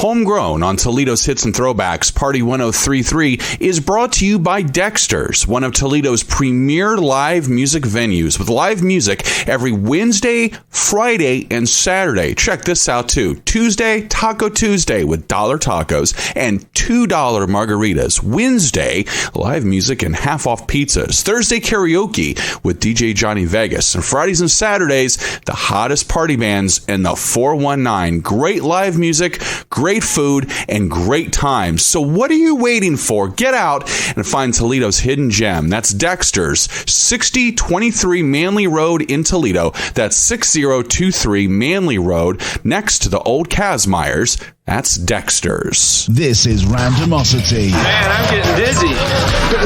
Homegrown on Toledo's Hits and Throwbacks, Party 103.3 is brought to you by Dexter's, one of Toledo's premier live music venues, with live music every Wednesday, Friday, and Saturday. Check this out, too. Tuesday, Taco Tuesday with $1 tacos and $2 margaritas. Wednesday, live music and half-off pizzas. Thursday, karaoke with DJ Johnny Vegas. And Fridays and Saturdays, the hottest party bands in the 419. Great live music, great food, and great times. So what are you waiting for? Get out and find Toledo's hidden gem. That's Dexter's, 6023 Manley Road in Toledo. That's 6023 Manley Road, next to the old Kazmeyers. That's Dexter's. This is Randomosity. Man, I'm getting dizzy.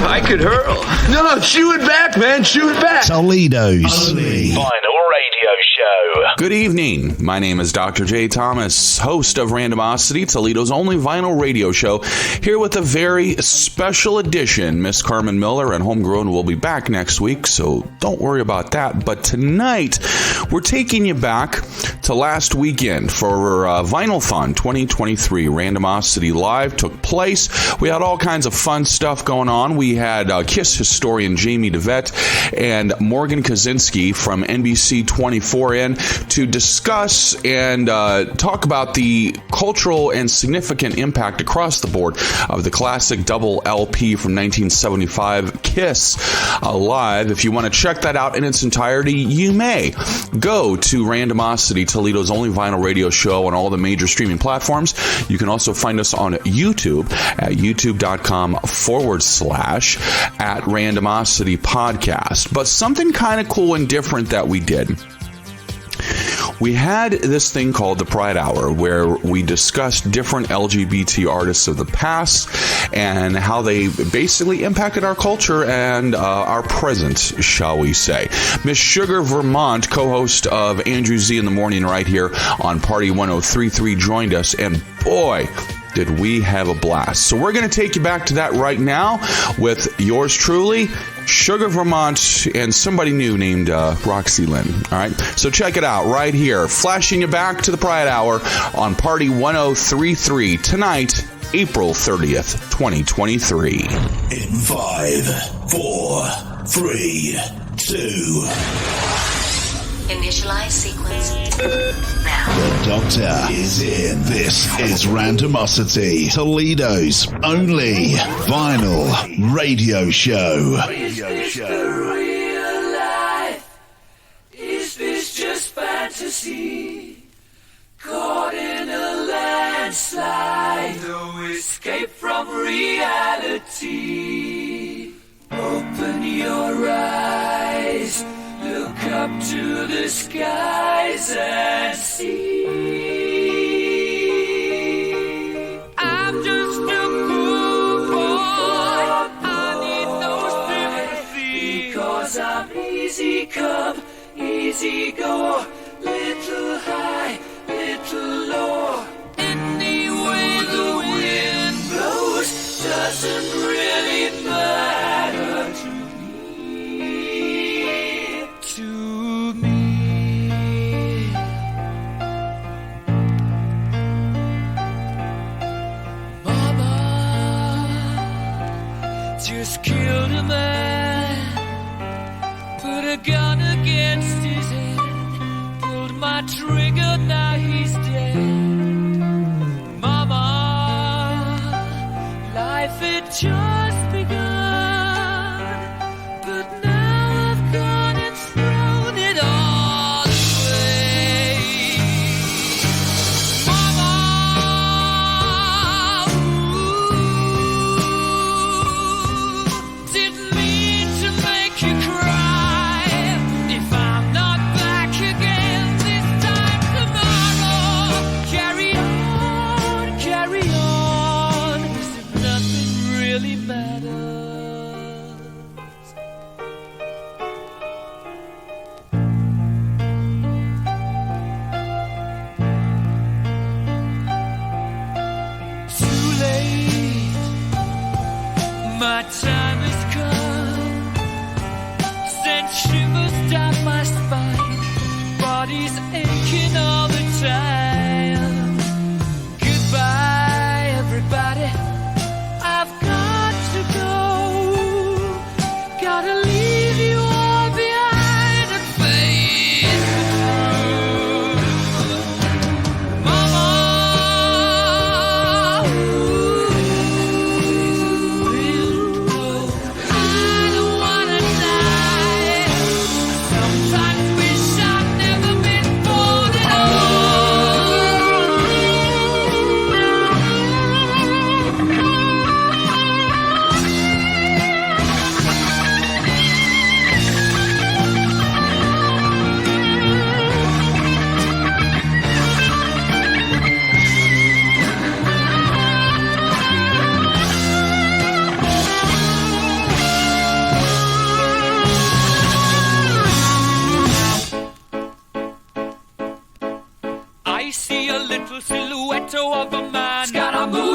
I could hurl. No, chew it back, man. Chew it back. Toledo's Final radio show. Good evening. My name is Dr. J. Thomas, host of Randomosity, Toledo's only vinyl radio show, here with a very special edition. Miss Carmen Miller and Homegrown will be back next week, so don't worry about that. But tonight, we're taking you back to last weekend for Vinyl-thon 2023. Randomosity Live took place. We had all kinds of fun stuff going on. We had KISS historian Jamie DeVette and Morgan Kaczynski from NBC 24 in to discuss and talk about the cultural and significant impact across the board of the classic double LP from 1975, KISS Live. If you want to check that out in its entirety, you may go to Randomosity, Toledo's only vinyl radio show, on all the major streaming platforms. You can also find us on YouTube at youtube.com/@Randomosity Podcast. But something kind of cool and different that we did. We had this thing called the Pride Hour, where we discussed different LGBT artists of the past and how they basically impacted our culture and our present, shall we say. Miss Sugar Vermonte, co-host of Andrew Z in the Morning right here on Party 103.3, joined us, and boy, did we have a blast. So we're going to take you back to that right now with yours truly, Sugar Vermonte, and somebody new named Roxy Lynn. All right, so check it out right here, flashing you back to the Pride Hour on Party 103.3 tonight, April 30th, 2023. in 5, 4, 3, 2. Initialize sequence now. The Doctor is in. This is Randomosity, Toledo's only vinyl radio show. Is this the real life? Is this just fantasy? Caught in a landslide, no escape from reality. Open your eyes, look up to the skies and see. I'm just a poor boy, I need no sympathy, because I'm easy come, easy go, little high, little low. Any way the wind blows doesn't really matter to me. Mama just killed a man, put a gun against his head, pulled my trigger, now he's dead. Mama, life had just begun, but now I've gone and thrown it all away. Mama, didn't mean to make you cry. If I'm not back again this time tomorrow, carry on, as if nothing really matters. Too late, my time has come. Sent shivers down my spine, body's aching all the time. Goodbye.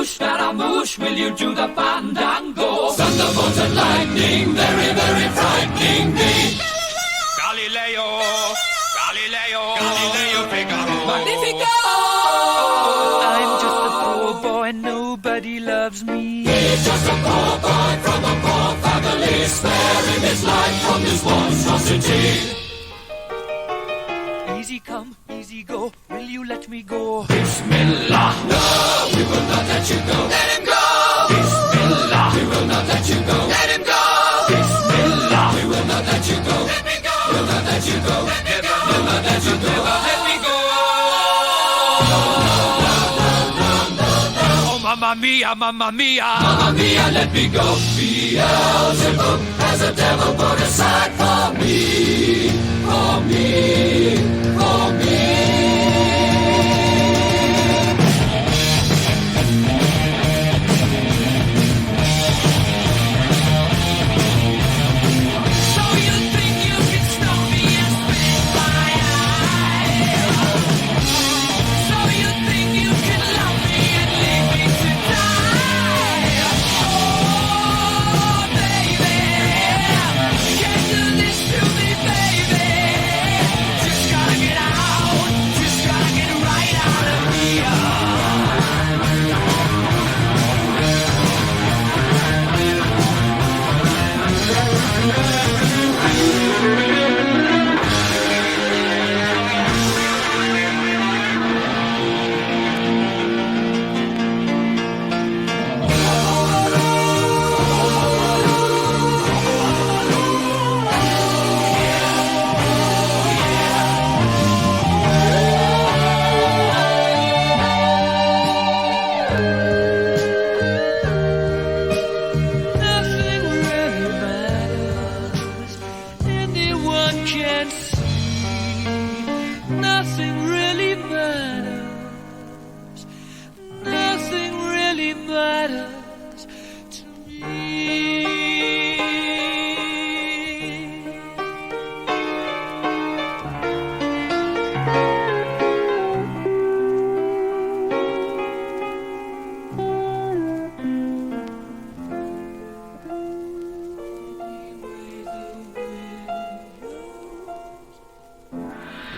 Scaramouche, will you do the fandango? Thunderbolt and lightning, very, very frightening me. Galileo, Galileo, Galileo Figaro. Magnifico! I'm just a poor boy, nobody loves me. He's just a poor boy from a poor family, sparing his life from this monstrosity. Easy come, easy go, will you let me go? Bismillah, no, we will not let you go. Let him go! Bismillah, we will not let you go. Let him go! Bismillah, we will not let you go. Let me go! We'll not let you go. Let me go! We'll not let you go. Let me go! Oh, mamma mia, mamma mia. Mamma mia, let me go. Beelzebub has a devil put aside for me. For me. For me.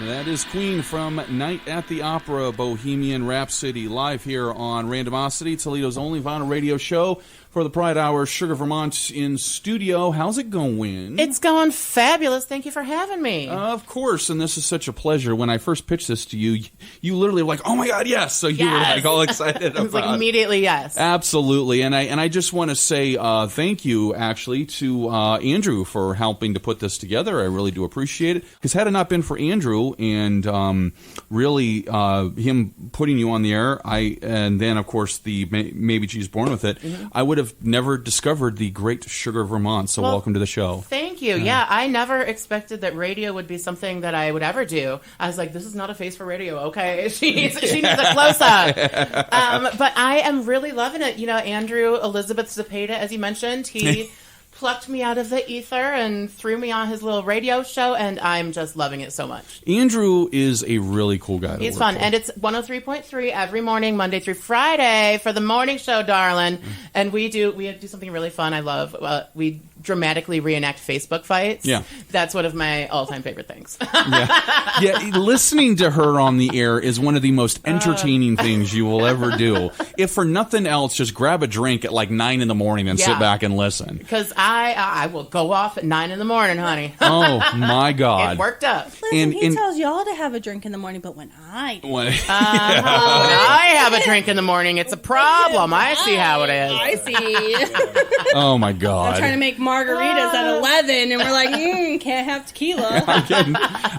That is Queen from Night at the Opera, Bohemian Rhapsody, live here on Randomosity, Toledo's only vinyl radio show. For the Pride Hour, Sugar Vermont in studio. How's it going? It's going fabulous. Thank you for having me. Of course, and this is such a pleasure. When I first pitched this to you, you literally were like, "Oh my God, yes!" So you were like all excited. I was like immediately yes. Absolutely, and I just want to say thank you actually to Andrew for helping to put this together. I really do appreciate it, because had it not been for Andrew and really him putting you on the air, and then of course the Maybe She's Born With It, I would have never discovered the great Sugar Vermont. So welcome to the show. Thank you. Yeah, I never expected that radio would be something that I would ever do. I was like, this is not a face for radio. Okay, she needs a close up. But I am really loving it. You know, Andrew Elizabeth Zepeda, as you mentioned, he plucked me out of the ether and threw me on his little radio show, and I'm just loving it so much. Andrew is a really cool guy. He's fun, and it's 103.3 every morning, Monday through Friday, for the morning show, darling. And we do something really fun. I love. We dramatically reenact Facebook fights. Yeah, that's one of my all-time favorite things. yeah. Listening to her on the air is one of the most entertaining things you will ever do. If for nothing else, just grab a drink at like 9 in the morning and sit back and listen. Because I will go off at 9 in the morning, honey. Oh my God, it worked up. Listen, he tells y'all to have a drink in the morning, but when I do, when I have a drink in the morning, it's a problem. I see how it is. I see. Oh my God, I'm trying to make margaritas at 11, and we're like, can't have tequila.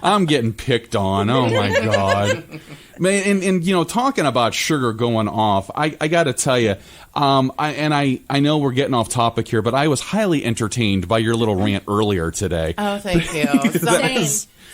I'm getting picked on. Oh my God, man! And you know, talking about sugar going off, I got to tell you, I know we're getting off topic here, but I was highly entertained by your little rant earlier today. Oh, thank you.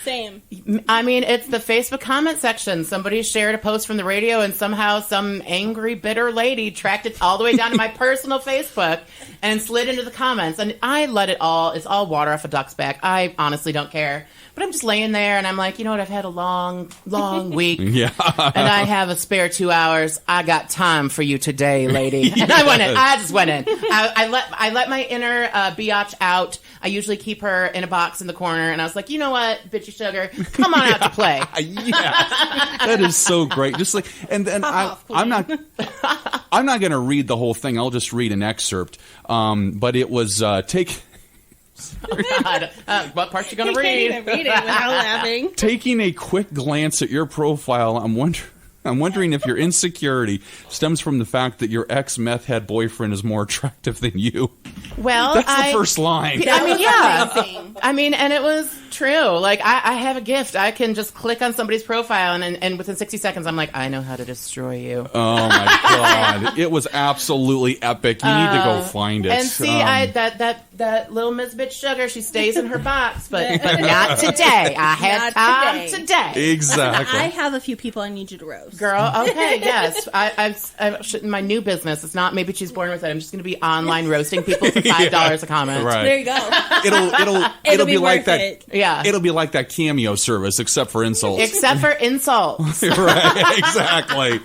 Same. I mean, it's the Facebook comment section. Somebody shared a post from the radio, and somehow some angry, bitter lady tracked it all the way down to my personal Facebook and slid into the comments. And I let it all. It's all water off a duck's back. I honestly don't care. But I'm just laying there, and I'm like, you know what? I've had a long, long week, Yeah. and I have a spare 2 hours. I got time for you today, lady. And I went in. I just went in. I let my inner biatch out. I usually keep her in a box in the corner, and I was like, you know what, bitchy sugar, come on out to play. Yeah, that is so great. Just like, and then I'm not going to read the whole thing. I'll just read an excerpt. But it was take. Oh, God. What part's you going to read? Read it without laughing. Taking a quick glance at your profile, I'm wondering if your insecurity stems from the fact that your ex-meth head boyfriend is more attractive than you. Well, That's the first line. I mean, yeah. Amazing. I mean, and it was true. Like, I have a gift. I can just click on somebody's profile, and within 60 seconds, I'm like, I know how to destroy you. Oh, my God. It was absolutely epic. You need to go find it. And see, that little Miss Bitch Sugar, she stays in her box, but not today. I had Not time today. today. Exactly. I have a few people I need you to roast. Girl, okay, yes. I my new business. It's not maybe she's born with it. I'm just going to be online roasting people for $5 a comment. Right. There you go. It'll be like worth that. it. Yeah. It'll be like that Cameo service, except for insults. Except for insults. Right, exactly.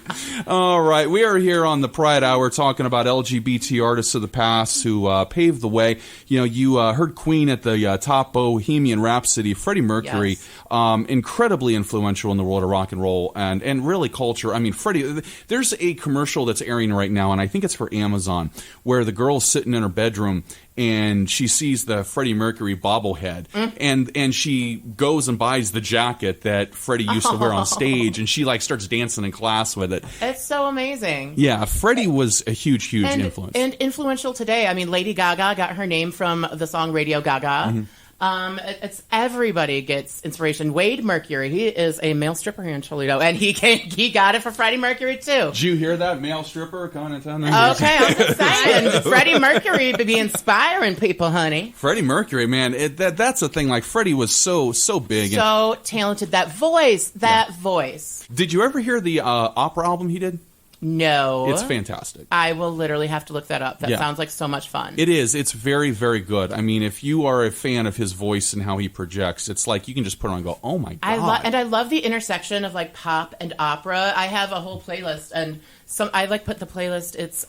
All right, we are here on the Pride Hour talking about LGBT artists of the past who paved the way. You know, you heard Queen at the top Bohemian Rhapsody. Freddie Mercury, Yes. incredibly influential in the world of rock and roll and really culture. I mean, Freddie, there's a commercial that's airing right now, and I think it's for Amazon, where the girl's sitting in her bedroom and she sees the Freddie Mercury bobblehead, and she goes and buys the jacket that Freddie used to wear on stage, and she like starts dancing in class with it. It's so amazing. Yeah, Freddie was a huge influence. And influential today. I mean, Lady Gaga got her name from the song Radio Gaga. It's everybody gets inspiration. Wade Mercury, he is a male stripper here in Toledo, and he got it for Freddie Mercury too. Did you hear that, male stripper coming in town? Okay, I'm just saying, Freddie Mercury be inspiring people, honey. Freddie Mercury, man, that's the thing. Like Freddie was so big, So talented. That voice. Did you ever hear the opera album he did? No. It's fantastic. I will literally have to look that up. That sounds like so much fun. It is. It's very, very good. I mean, if you are a fan of his voice and how he projects, it's like you can just put it on and go, oh my God. I love the intersection of like pop and opera. I have a whole playlist, and I like put the playlist. It's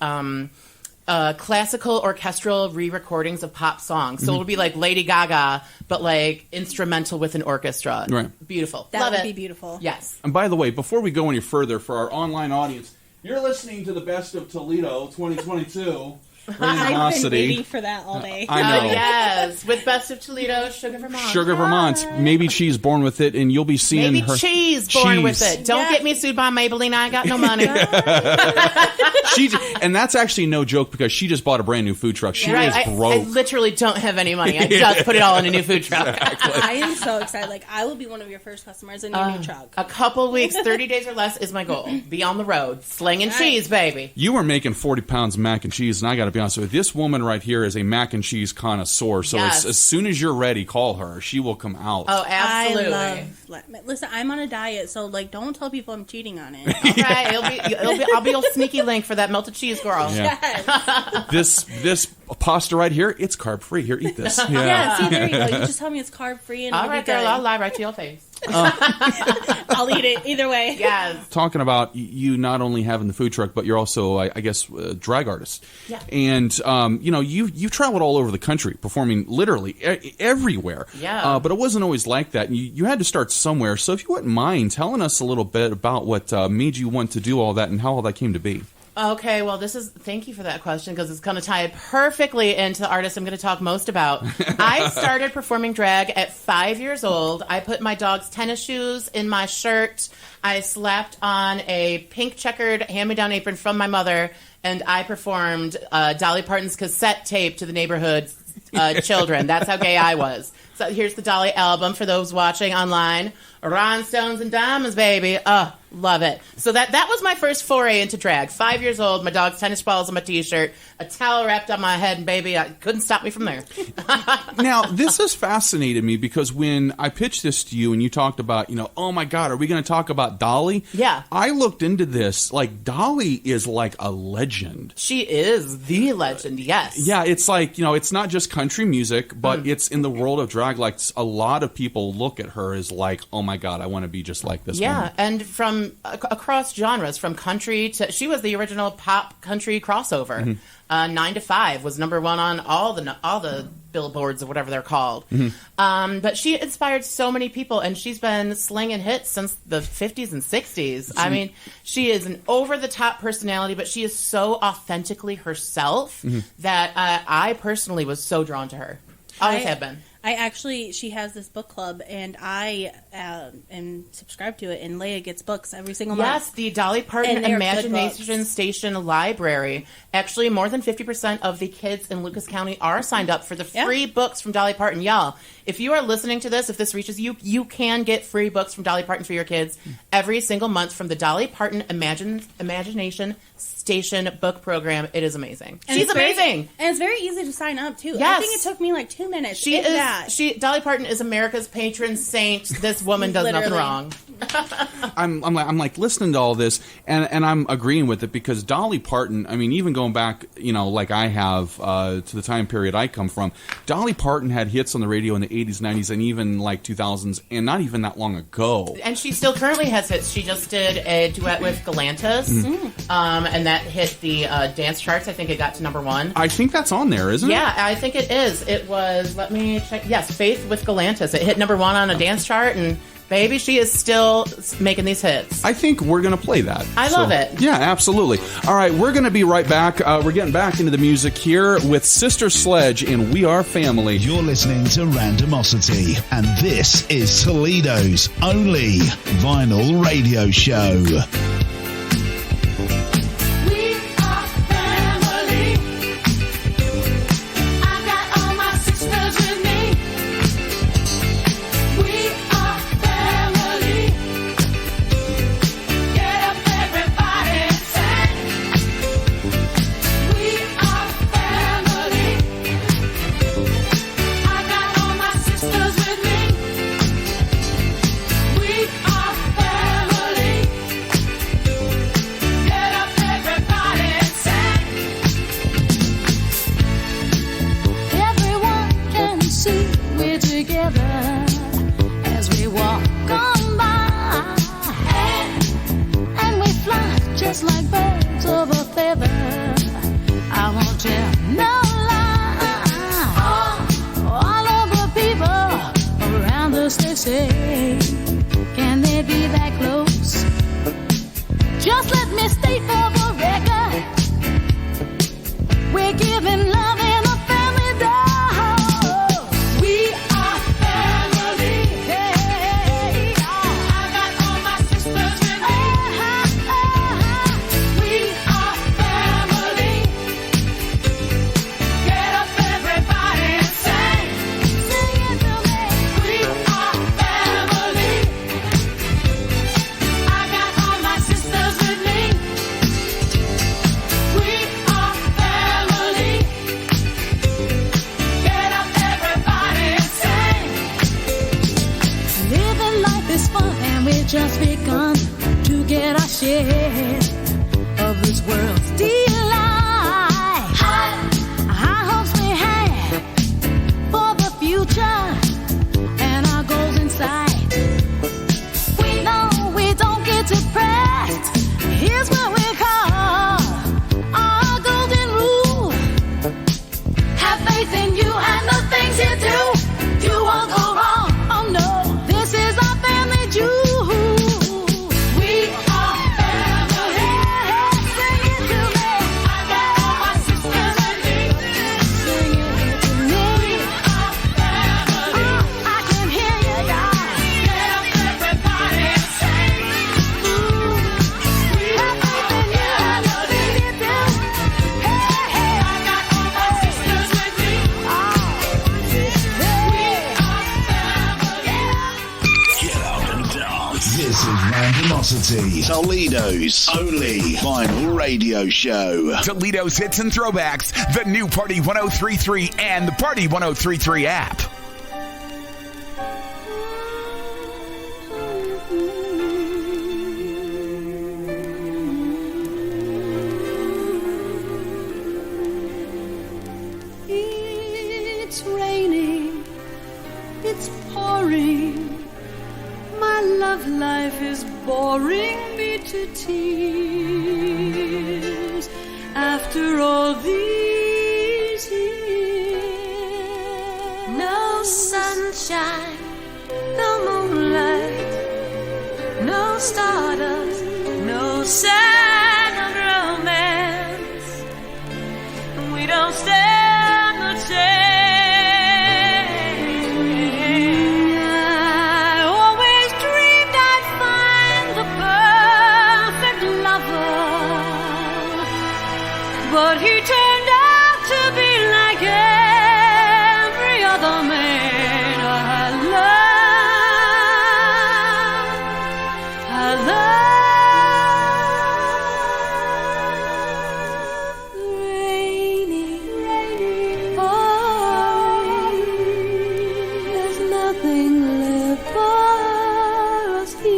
classical orchestral re-recordings of pop songs. So it'll be like Lady Gaga, but like instrumental with an orchestra. Right. Beautiful. That Love would it. be beautiful. Yes. And by the way, before we go any further, for our online audience, you're listening to the Best of Toledo 2022. I've been Randomosity. waiting for that all day. I know. Oh, yes. With Best of Toledo, Sugar Vermont. Sugar Vermont. Maybe she's born with it, and you'll be seeing Maybe her. Cheese born with Cheese. it. Don't get me sued by Maybelline. I ain't got no money. And that's actually no joke because she just bought a brand new food truck. She Right. is I broke. literally don't have any money. I just put it all in a new food truck. I am so excited. Like, I will be one of your first customers in your new truck. A couple weeks, 30 days or less is my goal. Be on the road, slinging cheese, baby. You were making 40 pounds of mac and cheese, and I got to be honest with you, this woman right here is a mac and cheese connoisseur. So Yes. as soon as you're ready, call her. She will come out. Oh, absolutely. Listen, I'm on a diet, so like, don't tell people I'm cheating on it. Okay, I'll be a sneaky link for that melted cheese girl. Yeah. Yes. This pasta right here, it's carb free. Here, eat this. Yeah, see, there you go. You just tell me it's carb free and All it'll right, be good. girl, I'll lie right to your face. I'll eat it either way. Yes. Talking about you not only having the food truck, but you're also, I guess, a drag artist. Yeah. And, you've traveled all over the country, performing literally everywhere. Yeah. But it wasn't always like that. And you had to start somewhere. So if you wouldn't mind telling us a little bit about what made you want to do all that and how all that came to be. Okay, well, thank you for that question because it's going to tie perfectly into the artist I'm going to talk most about. I started performing drag at 5 years old. I put my dog's tennis shoes in my shirt. I slapped on a pink checkered hand-me-down apron from my mother, and I performed Dolly Parton's cassette tape to the neighborhood children. That's how gay I was. So here's the Dolly album for those watching online. Rhinestones and diamonds, baby. Love it. So that was my first foray into drag. 5 years old, my dog's tennis balls on my T-shirt, a towel wrapped on my head, and baby, I couldn't stop me from there. Now, this has fascinated me because when I pitched this to you and you talked about, oh my God, are we going to talk about Dolly? Yeah. I looked into this. Like, Dolly is like a legend. She is the legend, yes. Yeah, it's like, it's not just country music, but it's in the world of drag. Like, a lot of people look at her as like, oh my God, I want to be just like this woman. Yeah, and from across genres, from country to... She was the original pop country crossover. 9 to 5 was number one on all the billboards or whatever they're called. But she inspired so many people, and she's been slinging hits since the 50s and 60s. I mean, she is an over-the-top personality, but she is so authentically herself that I personally was so drawn to her. Always have been. She has this book club, and I am subscribed to it, and Leia gets books every single month. Yes, the Dolly Parton Imagination Station Library. Actually, more than 50% of the kids in Lucas County are signed up for the free books from Dolly Parton. Y'all, if you are listening to this, if this reaches you, you can get free books from Dolly Parton for your kids every single month from the Dolly Parton Imagination Station book program. It is amazing. And She's amazing. And it's very easy to sign up, too. Yes. I think it took me like 2 minutes. Dolly Parton is America's patron saint. This woman does nothing wrong. I'm like listening to all this, and I'm agreeing with it because Dolly Parton, I mean, even going back, like I have to the time period I come from, Dolly Parton had hits on the radio in the 80s, 90s, and even like 2000s, and not even that long ago. And she still currently has hits. She just did a duet with Galantis, and that hit the dance charts. I think it got to number 1. I think that's on there, isn't it? Yeah, I think it is. It was, let me check. Yes, Faith with Galantis. It hit number 1 on a dance chart, and baby, she is still making these hits. I think we're going to play that. I love it. Yeah, absolutely. All right, we're going to be right back. We're getting back into the music here with Sister Sledge and We Are Family. You're listening to Randomosity, and this is Toledo's only vinyl radio show. Can they be that close? Just let me state for the record, we're giving love in a family dose. We are family. Hey, I got all my sisters with me. We are family. Get up, everybody, and sing. Sing it to me. We are family. I got all my sisters with me. We are family. Get up, everybody, and sing. Living life is fun, and we've just begun to get our share of this world's delight. High hopes we have for the future and our goals in sight. We know we don't get depressed. Here's what we call our golden rule. Have faith in you and the things you do. You won't go wrong. Oh no, this is our family jewel. We are family. Randomosity, Toledo's only vinyl radio show. Toledo's hits and throwbacks, the new Party 1033 and the Party 1033 app. It's raining, it's pouring, my love life is boring me to tears. After all these years, no sunshine, no moonlight, no stardust, no sign of romance. We don't stand a chance. I always dreamed I'd find the perfect lover, but he turned out to be like every other man I love. Rainy, pouring, there's nothing left for us here,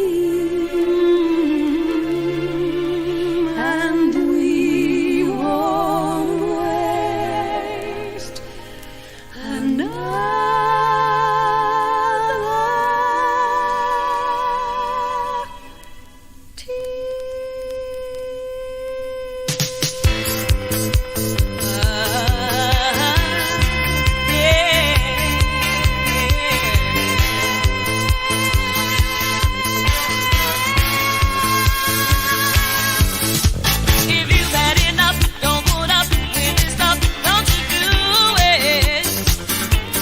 and we won't waste another If you've had enough, don't put up with this stuff, don't you do it.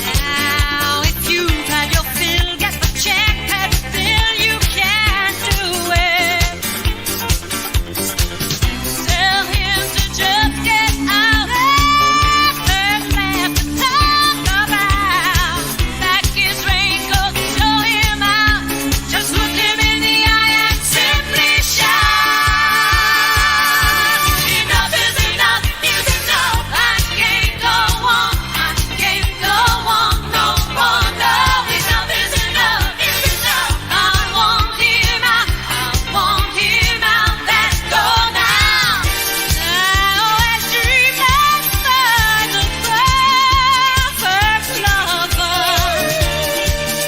Now, if you've had your fill, get the check, pay the bill, you can do it. Tell him to just get out. There's left to talk about. Pack his raincoat, show him out. Just look him in the eye and simply shout. Enough is enough, is enough. I can't go on, I can't go on no more. No, enough is enough, is enough. I want him out, let's go now. I always dreamed I'd find the perfect lover,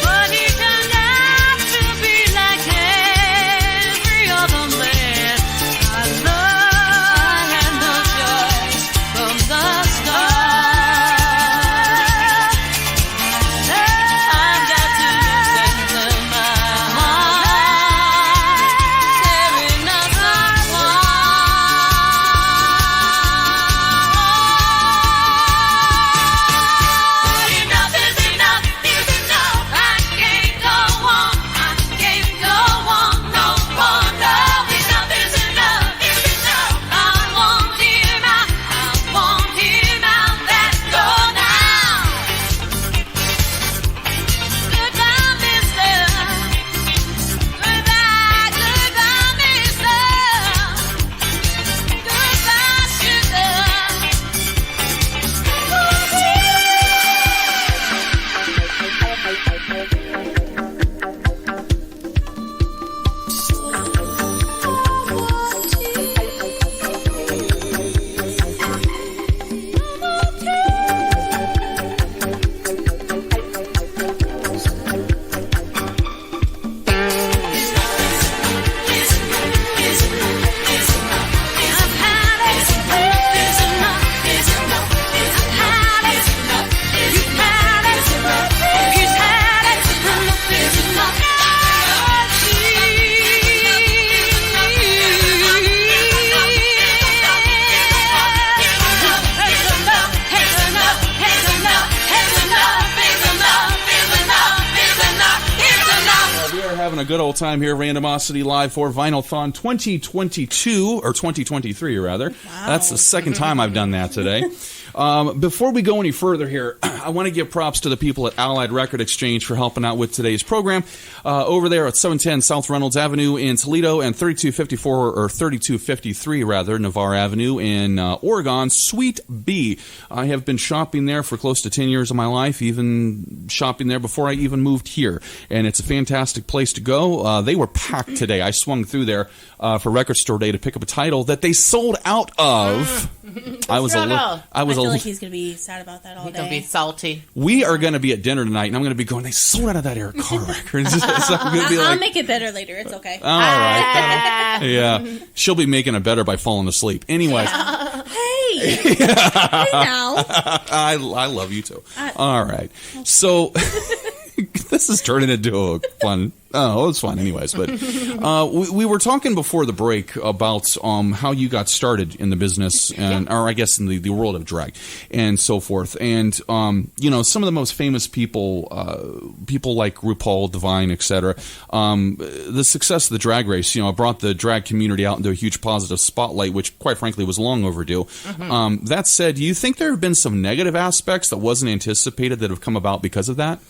but he turned out to be like every other man I love. I had no choice from the start. I've got to center my heart, tearing us apart. Enough is enough, is enough. I can't go on, I can't go on no more. No, enough is enough, is enough. I want him out, let's go now. Goodbye, mister. Goodbye, mister. Goodbye, sugar. We are having a good old time here, Randomosity Live for Vinylthon 2022, or 2023 rather. That's the second time I've done that today. Before we go any further here, I want to give props to the people at Allied Record Exchange for helping out with today's program. Over there at 710 South Reynolds Avenue in Toledo and 3253 Navarre Avenue in Oregon, Suite B. I have been shopping there for close to 10 years of my life, even shopping there before I even moved here. And it's a fantastic place to go. They were packed today. I swung through there for Record Store Day to pick up a title that they sold out of. I feel like he's going to be sad about that all day. He's going to be salty. We are going to be at dinner tonight, and I'm going to be going, they sold out of that Eric Carr record. So I'm gonna be like, I'll make it better later. It's okay. All right. Yeah. She'll be making it better by falling asleep. Anyways. Yeah. Hey. Hey now. I love you too. All right. So this is turning into a fun... Oh, it's fun anyways. But we were talking before the break about how you got started in the business, or I guess in the world of drag and so forth. And, some of the most famous people like RuPaul, Divine, etc., the success of the drag race, brought the drag community out into a huge positive spotlight, which, quite frankly, was long overdue. Mm-hmm. That said, do you think there have been some negative aspects that wasn't anticipated that have come about because of that?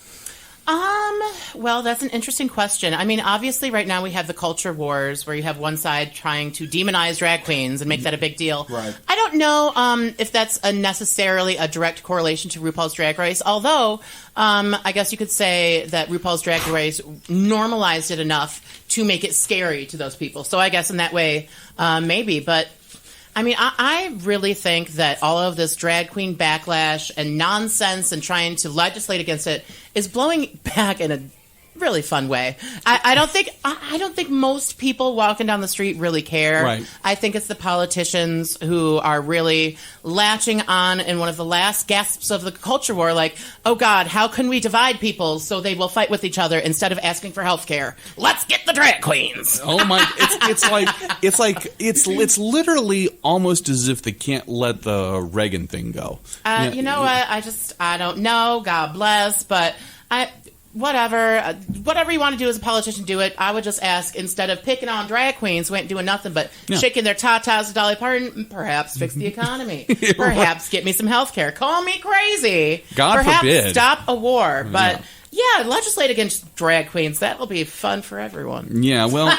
Well, that's an interesting question. I mean, obviously right now we have the culture wars where you have one side trying to demonize drag queens and make that a big deal. Right. I don't know if that's necessarily a direct correlation to RuPaul's Drag Race, although I guess you could say that RuPaul's Drag Race normalized it enough to make it scary to those people. So I guess in that way, maybe. But I mean, I really think that all of this drag queen backlash and nonsense and trying to legislate against it is blowing back in a really fun way. I don't think most people walking down the street really care. Right. I think it's the politicians who are really latching on in one of the last gasps of the culture war, like, oh God, how can we divide people so they will fight with each other instead of asking for health care? Let's get the drag queens. Oh my! It's literally almost as if they can't let the Reagan thing go. You know what? I don't know. God bless, but whatever you want to do as a politician, do it. I would just ask, instead of picking on drag queens who ain't doing nothing but shaking their tatas to Dolly Parton, perhaps fix the economy. Perhaps get me some health care. Call me crazy. God perhaps forbid. Stop a war. But yeah, legislate against drag queens. That will be fun for everyone. Yeah, well,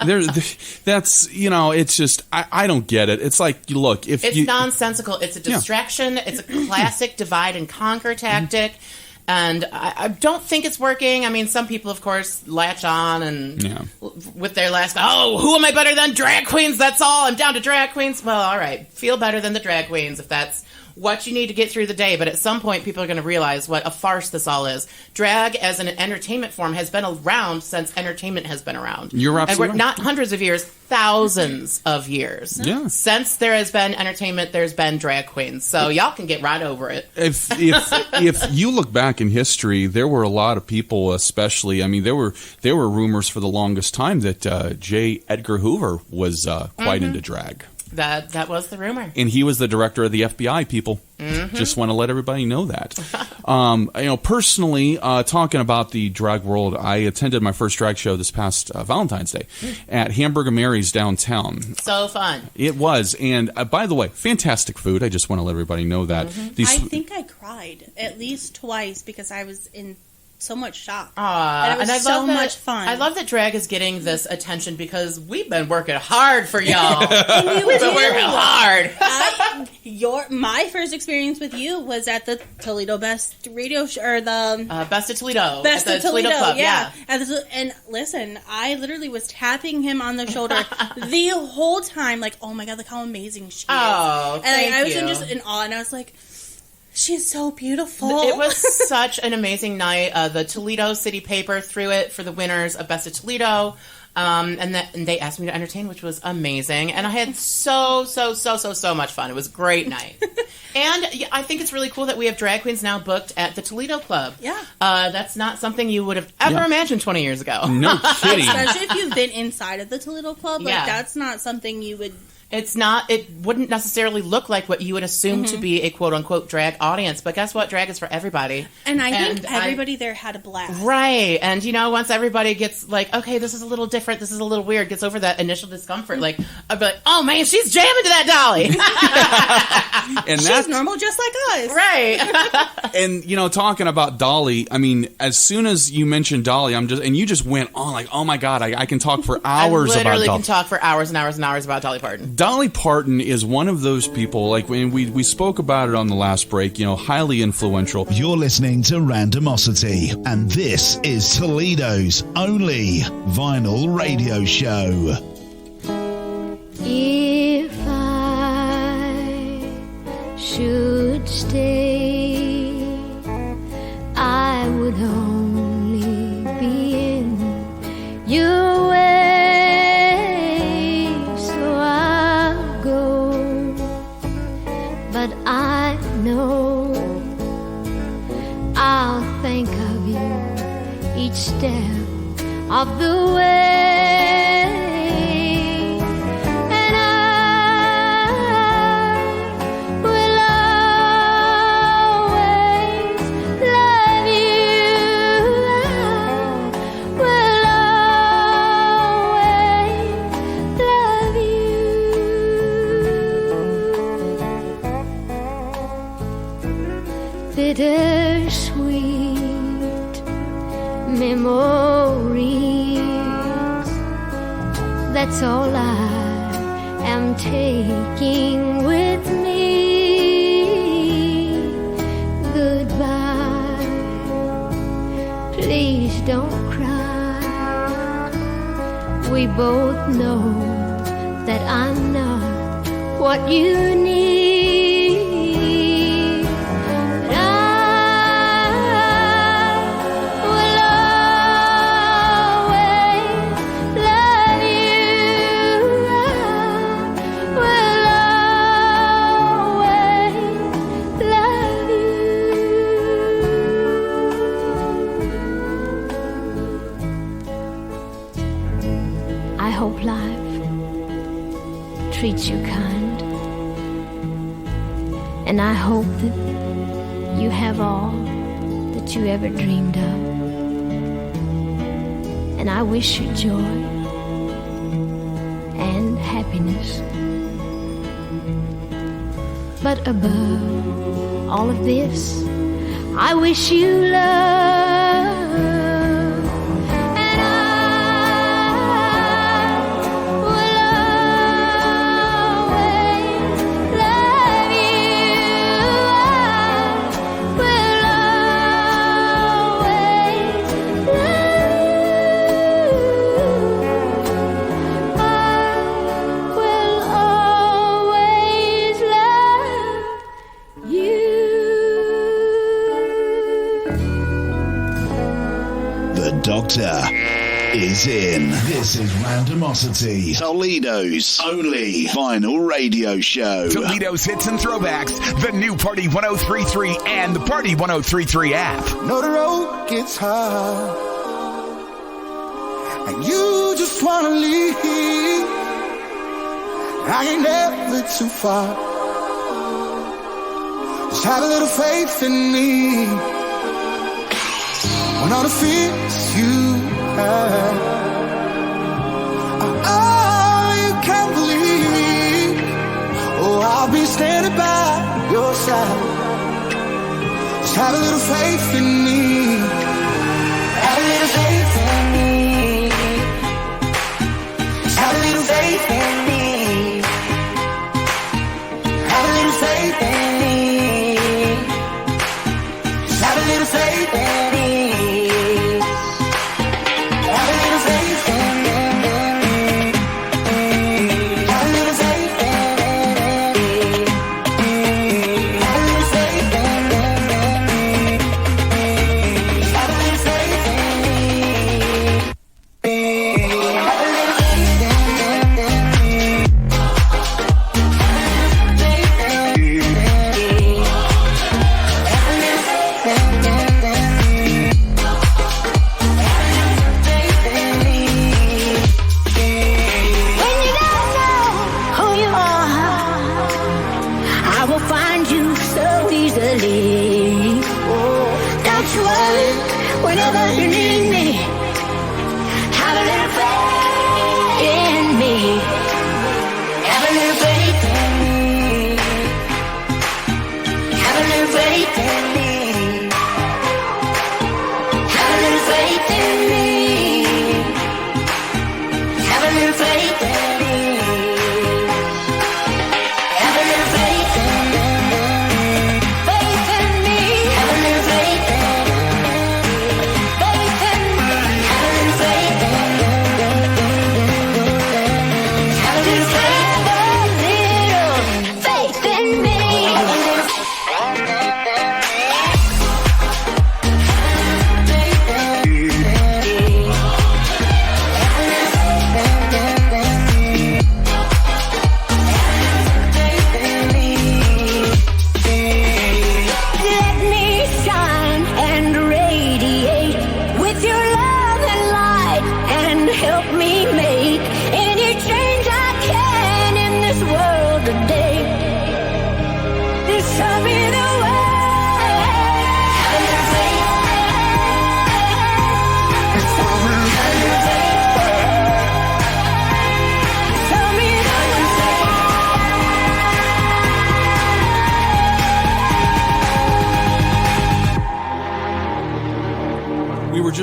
that's, it's just, I don't get it. It's like, look, it's nonsensical. It's a distraction. It's a classic divide and conquer tactic. And I don't think it's working. I mean, some people, of course, latch on and with their last, who am I better than? Drag queens, that's all. I'm down to drag queens. Well, all right. Feel better than the drag queens if that's what you need to get through the day. But at some point, people are going to realize what a farce this all is. Drag as an entertainment form has been around since entertainment has been around. You're absolutely and we're not hundreds of years, thousands of years. Yeah. Since there has been entertainment, there's been drag queens. So y'all can get right over it. If you look back in history, there were a lot of people, especially, I mean, there were rumors for the longest time that J. Edgar Hoover was quite into drag. That was the rumor. And he was the director of the FBI, people. Mm-hmm. Just want to let everybody know that. Personally, talking about the drag world, I attended my first drag show this past Valentine's Day at Hamburger Mary's downtown. So fun. It was. And by the way, fantastic food. I just want to let everybody know that. Mm-hmm. I think I cried at least twice because I was in so much shock. And it was so much fun. I love that drag is getting this attention because we've been working hard for y'all. We've been working hard. My first experience with you was at the Toledo Best Radio Show, or the Best of Toledo. Best of Toledo Club, yeah. And listen, I literally was tapping him on the shoulder the whole time, like, oh my God, look how amazing she is. Oh, and I was just in awe, and I was like, she's so beautiful. It was such an amazing night. The Toledo City Paper threw it for the winners of Best of Toledo. And they asked me to entertain, which was amazing. And I had so much fun. It was a great night. And I think it's really cool that we have drag queens now booked at the Toledo Club. Yeah. That's not something you would have ever imagined 20 years ago. No kidding. Especially if you've been inside of the Toledo Club. Like, that's not something you would... It wouldn't necessarily look like what you would assume to be a quote-unquote drag audience, but guess what? Drag is for everybody. And I think everybody there had a blast. Right. And, once everybody gets like, okay, this is a little different, this is a little weird, gets over that initial discomfort, like, I'd be like, oh man, she's jamming to that dolly. And she's normal just like us. Right. And, talking about Dolly, I mean, as soon as you mentioned Dolly, you just went on like, oh my God, I can talk for hours about Dolly. I literally can talk for hours and hours and hours about Dolly Parton. Dolly Parton is one of those people, like when we spoke about it on the last break, highly influential. You're listening to Randomosity, and this is Toledo's only vinyl radio show. If I should stay, I would only be in your way, so I'll go. But I know I'll think of you each step of the way. Bittersweet memories, that's all I am taking with me. Goodbye, please don't cry. We both know that I'm not what you need. Treats you kind, and I hope that you have all that you ever dreamed of, and I wish you joy and happiness. But above all of this, I wish you love. Doctor is in. This is Randomosity, Toledo's only vinyl radio show. Toledo's hits and throwbacks, the new Party 1033 and the Party 1033 app. Know the road gets hard, and you just wanna leave. I ain't never too far. Just have a little faith in me. When all the fears you have are all you can believe, oh, I'll be standing by your side. Just have a little faith in me. Have a little faith in me. Just have a little faith in me. Have a little faith in me. Just have a little faith in me.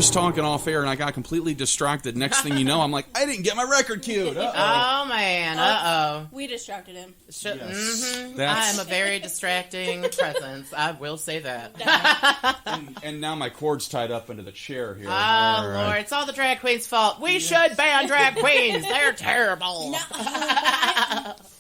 just talking off air, and I got completely distracted. Next thing you know, I'm like, I didn't get my record queued. Oh, man. We distracted him. I'm a very distracting presence. I will say that. and now my cord's tied up into the chair here. Oh, Lord. It's all the drag queens' fault. We should ban drag queens. They're terrible.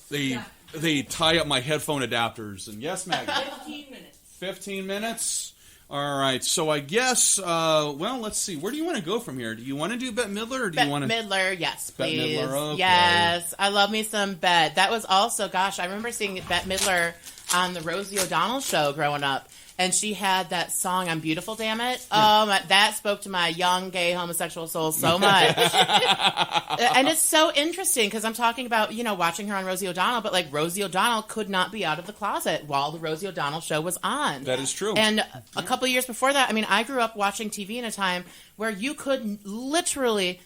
They tie up my headphone adapters. And yes, Maggie? 15 minutes. 15 minutes? All right. So I guess, let's see. Where do you want to go from here? Do you want to do Bette Midler, or do you want to... Bette Midler, yes, please. Bette Midler, okay. Yes. I love me some Bette. That was also, gosh, I remember seeing Bette Midler on the Rosie O'Donnell show growing up. And she had that song, I'm Beautiful, Damn It. That spoke to my young, gay, homosexual soul so much. And it's so interesting because I'm talking about, watching her on Rosie O'Donnell, but Rosie O'Donnell could not be out of the closet while the Rosie O'Donnell show was on. That is true. And a couple years before that, I grew up watching TV in a time where you could literally,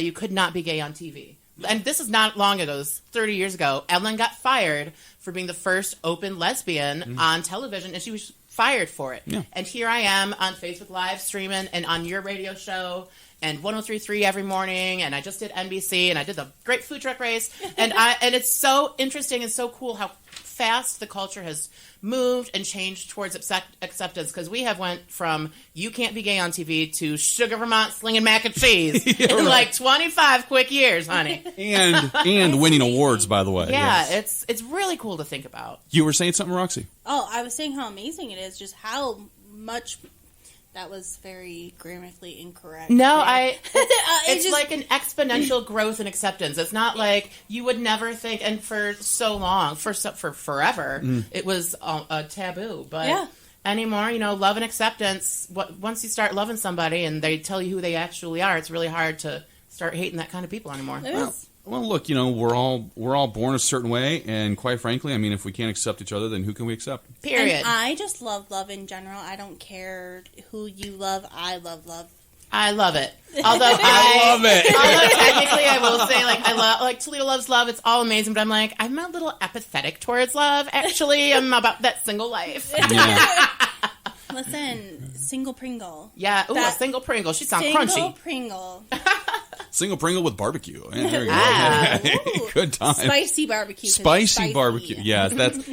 you could not be gay on TV. And this is not long ago. This is 30 years ago. Ellen got fired for being the first open lesbian on television, and she was fired for it. Yeah. And here I am on Facebook Live streaming and on your radio show and 103.3 every morning, and I just did NBC, and I did the Great Food Truck Race, and it's so interesting and so cool how fast the culture has moved and changed towards acceptance, because we have went from you can't be gay on TV to Sugar Vermont slinging mac and cheese in 25 quick years, honey. And winning awards, by the way. Yeah, yes. It's really cool to think about. You were saying something, Roxy? Oh, I was saying how amazing it is, just how much... That was very grammatically incorrect. No, it's like an exponential growth and acceptance. It's not like you would never think, and for so long, for forever, it was a taboo. But anymore, love and acceptance. Once you start loving somebody and they tell you who they actually are, it's really hard to start hating that kind of people anymore. Well, look, we're all born a certain way, and quite frankly, if we can't accept each other, then who can we accept? Period. And I just love love in general. I don't care who you love. I love love. I love it. Although I love it. Although technically, I will say, I love Toledo loves love. It's all amazing, but I'm a little apathetic towards love. Actually, I'm about that single life. Yeah. Listen, single Pringle. Yeah, a single Pringle. She sounds crunchy. Single Pringle. Single Pringle with barbecue. There you go. Good time. Spicy barbecue. Spicy barbecue. Yeah,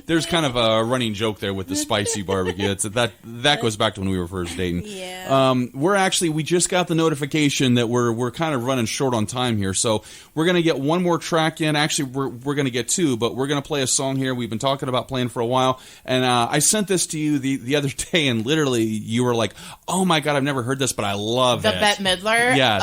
there's kind of a running joke there with the spicy barbecue. That goes back to when we were first dating. Yeah. We just got the notification that we're kind of running short on time here, so we're gonna get one more track in. Actually, we're gonna get two, but we're gonna play a song here we've been talking about playing for a while, and I sent this to you the other day, and literally you were like, "Oh my god, I've never heard this, but I love it." The Bette Midler. Yes.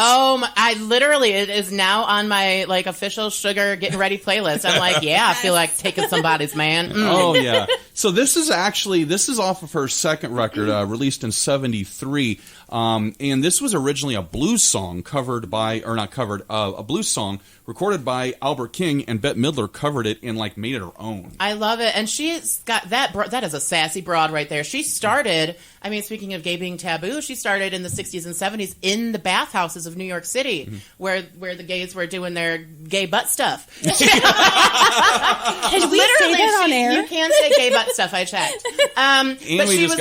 It is now on my official sugar getting ready playlist. I'm like, I feel like taking somebody's man. Oh yeah. So this is off of her second record, released in '73, and this was originally a blues song a blues song recorded by Albert King, and Bette Midler covered it and made it her own. I love it, and she's got that is a sassy broad right there. She started, speaking of gay being taboo, she started in the 60s and 70s in the bathhouses of New York City, where the gays were doing their gay butt stuff. Can we say that on air? You can say gay butt stuff. I checked. But she was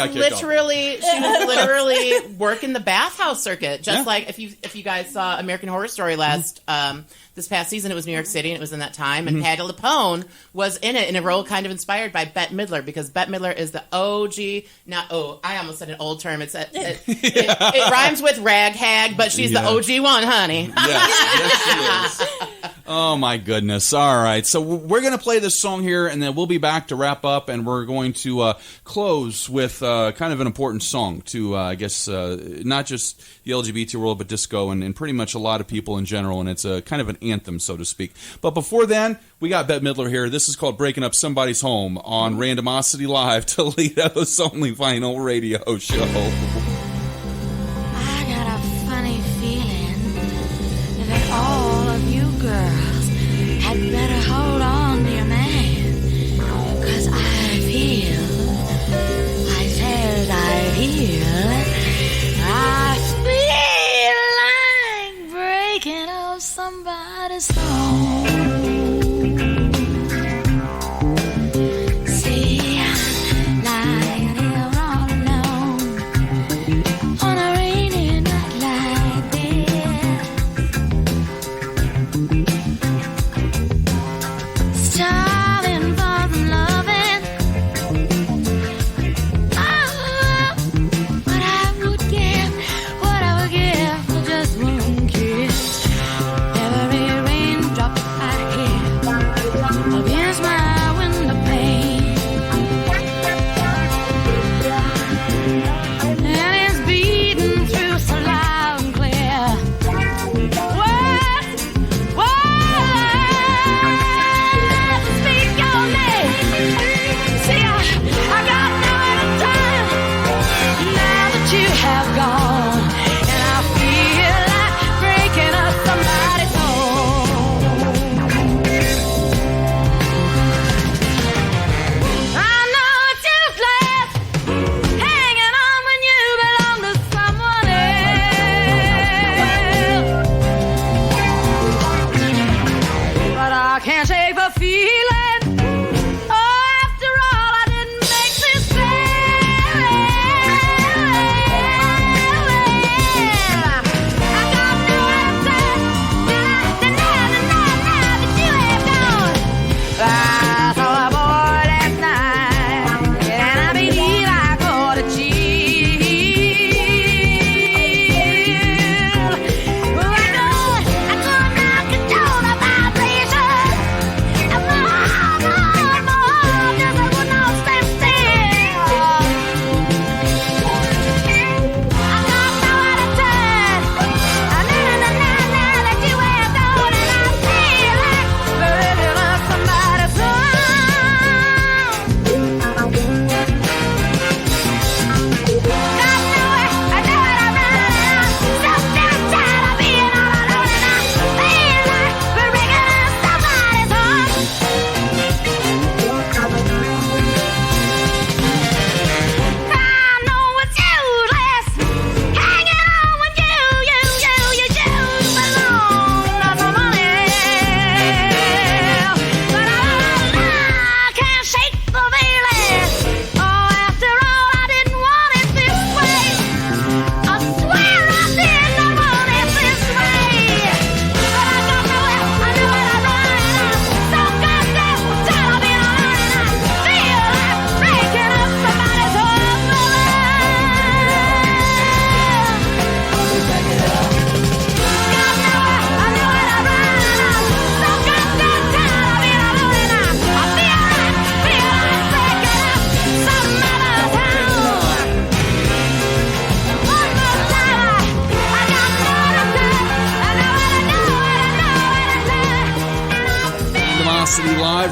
literally working the bathhouse circuit, just like if you guys saw American Horror Story last. This past season, it was New York City, and it was in that time. And Patti LuPone was in it in a role kind of inspired by Bette Midler, because Bette Midler is the OG. I almost said an old term. It rhymes with rag hag, but she's the OG one, honey. Yes, she is. Oh my goodness! All right, so we're going to play this song here, and then we'll be back to wrap up, and we're going to close with kind of an important song to, not just the LGBT world, but disco and pretty much a lot of people in general, and it's a kind of an anthem, so to speak. But before then, we got Bette Midler here. This is called "Breaking Up Somebody's Home" on Randomosity Live, Toledo's only vinyl radio show. I got a funny feeling that all of you girls had better hold on to your man, 'cause I feel like breaking up somebody's home. See, I'm lying here all alone.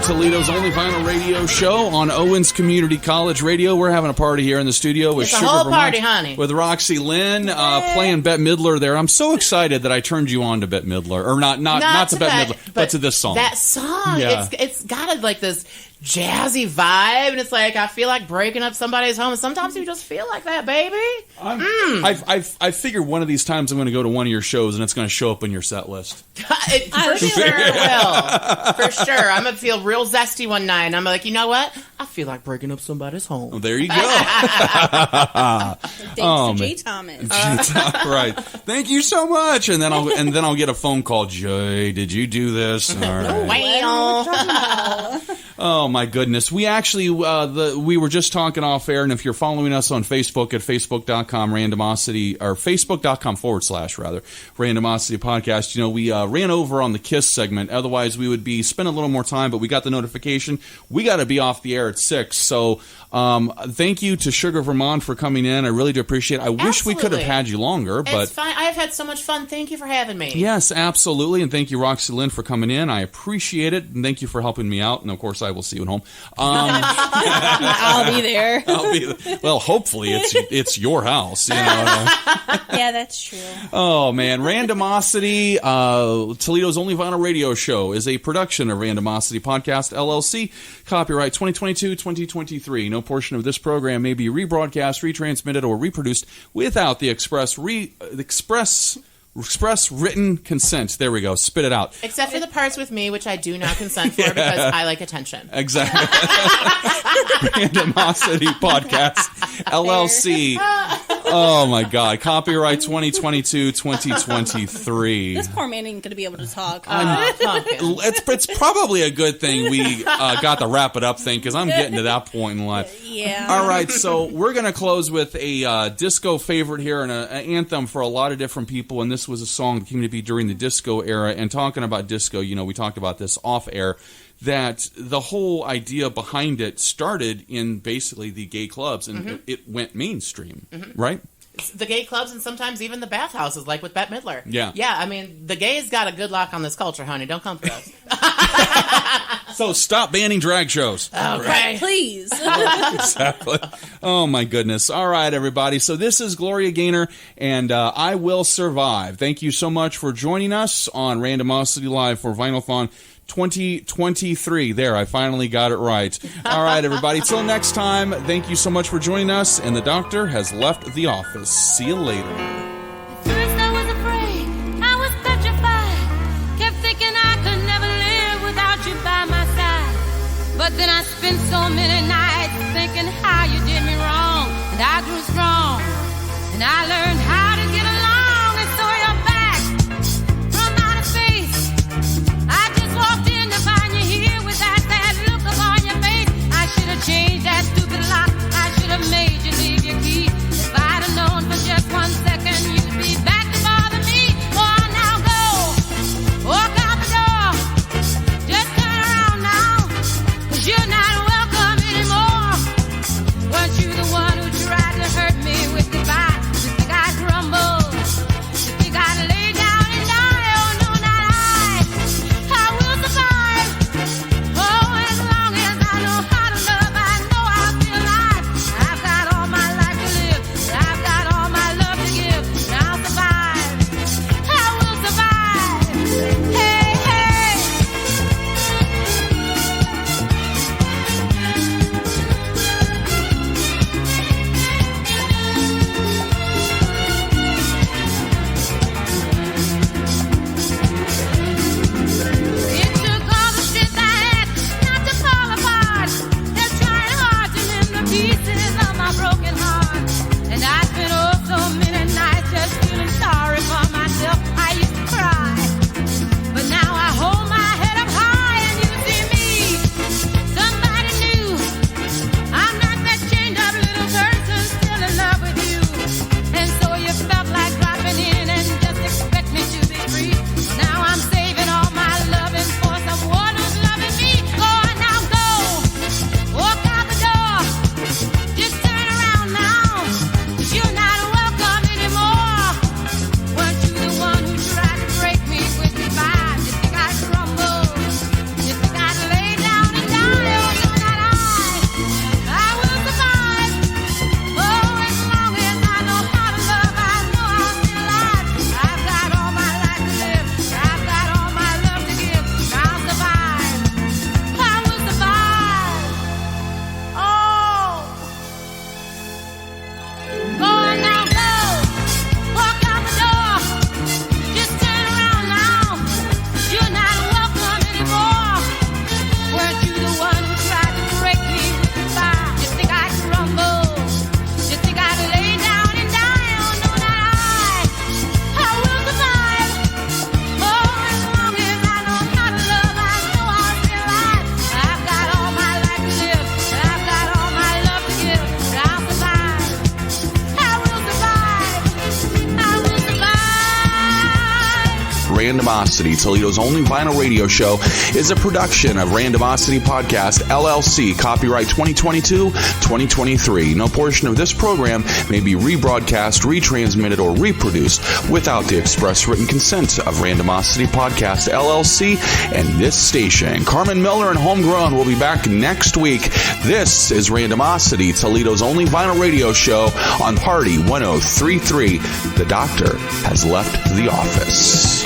Toledo's only vinyl radio show on Owens Community College Radio. We're having a party here in the studio with It's a Sugar whole Vermonte, party, honey. with Roxy, Lynn, playing Bette Midler there. I'm so excited that I turned you on to Bette Midler, or not to Bette Midler, but to this song. That song, Yeah. it's got like this jazzy vibe, and it's like I feel like breaking up somebody's home. Sometimes you just feel like that, baby. I figured one of these times I'm going to go to one of your shows and it's going to show up in your set list. For sure it will. For sure. I'm going to feel real zesty one night, and I'm like, you know what? I feel like breaking up somebody's home. Well, there you go. Thanks to Jay Thomas. Right. Thank you so much. And then I'll get a phone call. Jay, did you do this? All right. Wow. Oh my goodness. We actually we were just talking off air, and if you're following us on Facebook at facebook.com randomosity, or facebook.com / randomosity podcast, we ran over on the Kiss segment. Otherwise we would be spending a little more time, but we got the notification. We got to be off the air at 6. So thank you to Sugar Vermont for coming in. I really do appreciate it. I wish we could have had you longer, but it's fine. I've had so much fun. Thank you for having me. Yes, absolutely. And thank you, Roxy Lynn, for coming in. I appreciate it. And thank you for helping me out. And of course, I will see you at home. I'll be there. Well, hopefully it's your house. Yeah, that's true. Oh, man. Randomosity, Toledo's only vinyl radio show, is a production of Randomosity Podcast, LLC. Copyright 2022-2023. No portion of this program may be rebroadcast, retransmitted, or reproduced without the express written consent. There we go. Spit it out. Except for the parts with me, which I do not consent for because I like attention. Exactly. Randomosity Podcast, LLC. Oh, my God. Copyright 2022-2023. This poor man ain't going to be able to talk. It's probably a good thing we got the wrap it up thing, because I'm getting to that point in life. Yeah. All right, so we're going to close with a disco favorite here, and an anthem for a lot of different people, and this was a song that came to be during the disco era. And talking about disco, we talked about this off air, that the whole idea behind it started in basically the gay clubs, and it went mainstream, right? The gay clubs, and sometimes even the bathhouses, like with Bette Midler. Yeah. Yeah, I mean, the gays got a good lock on this culture, honey. Don't come for us. So stop banning drag shows. Okay. Please. Exactly. Oh, my goodness. All right, everybody. So this is Gloria Gaynor, and I Will Survive. Thank you so much for joining us on Randomosity Live for Vinylthon 2023. There, I finally got it right. All right, everybody. Till next time, thank you so much for joining us, and the doctor has left the office. See you later. First I was afraid, I was petrified, kept thinking I could never live without you by my side. But then I spent so many nights thinking how you did me wrong, and I grew strong, and I learned how to get along, and so you're back from outer space. I just walked in to find you here with that sad look upon your face. I should have changed that stupid lock, I should have made you leave your key. If I'd have known for just 1 second you'd be back to bother me. Oh, now go, walk out the door, just turn around now, 'cause you're not welcome anymore. Randomosity, Toledo's only vinyl radio show, is a production of Randomosity Podcast, LLC, copyright 2022-2023. No portion of this program may be rebroadcast, retransmitted, or reproduced without the express written consent of Randomosity Podcast, LLC, and this station. Carmen Miller and Homegrown will be back next week. This is Randomosity, Toledo's only vinyl radio show on Party 1033. The doctor has left the office.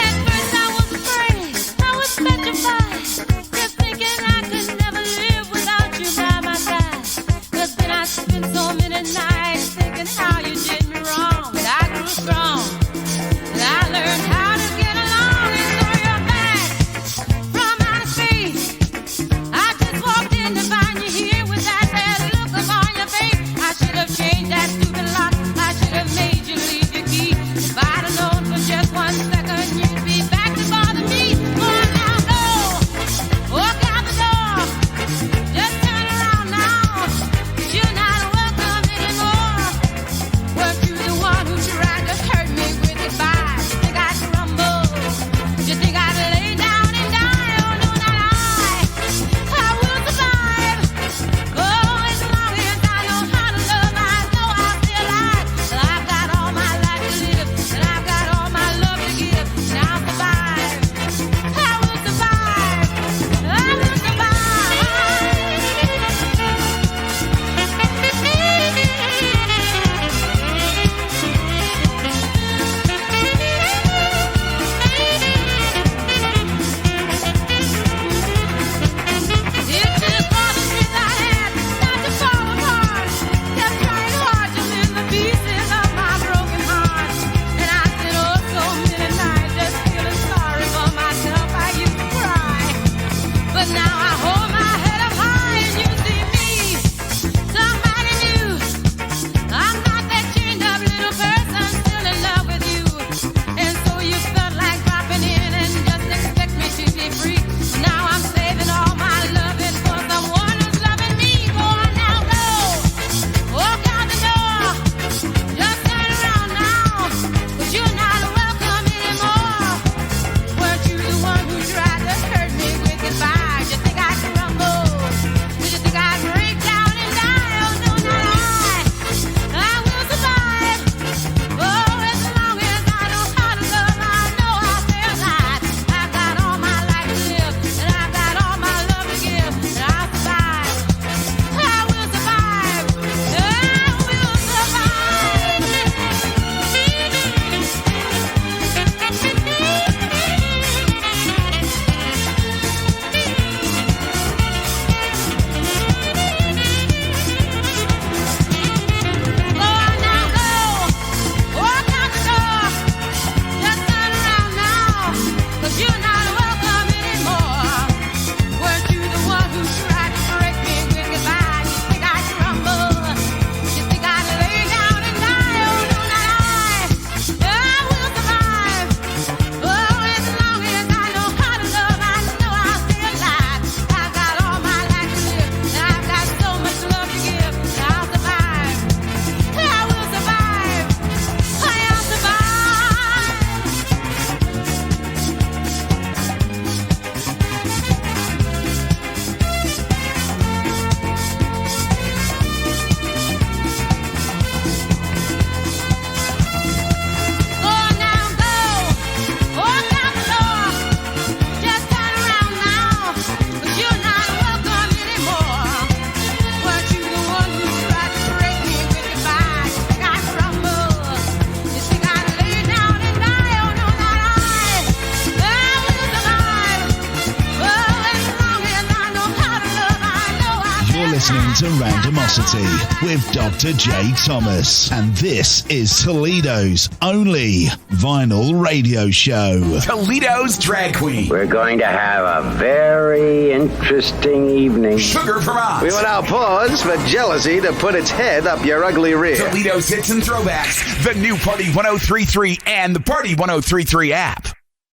listening to Randomosity with Dr. J. Thomas. And this is Toledo's only vinyl radio show. Toledo's Drag Queen. We're going to have a very interesting evening. Sugar Vermonte. We will now pause for jealousy to put its head up your ugly rear. Toledo's hits and throwbacks. The new Party 1033 and the Party 1033 app.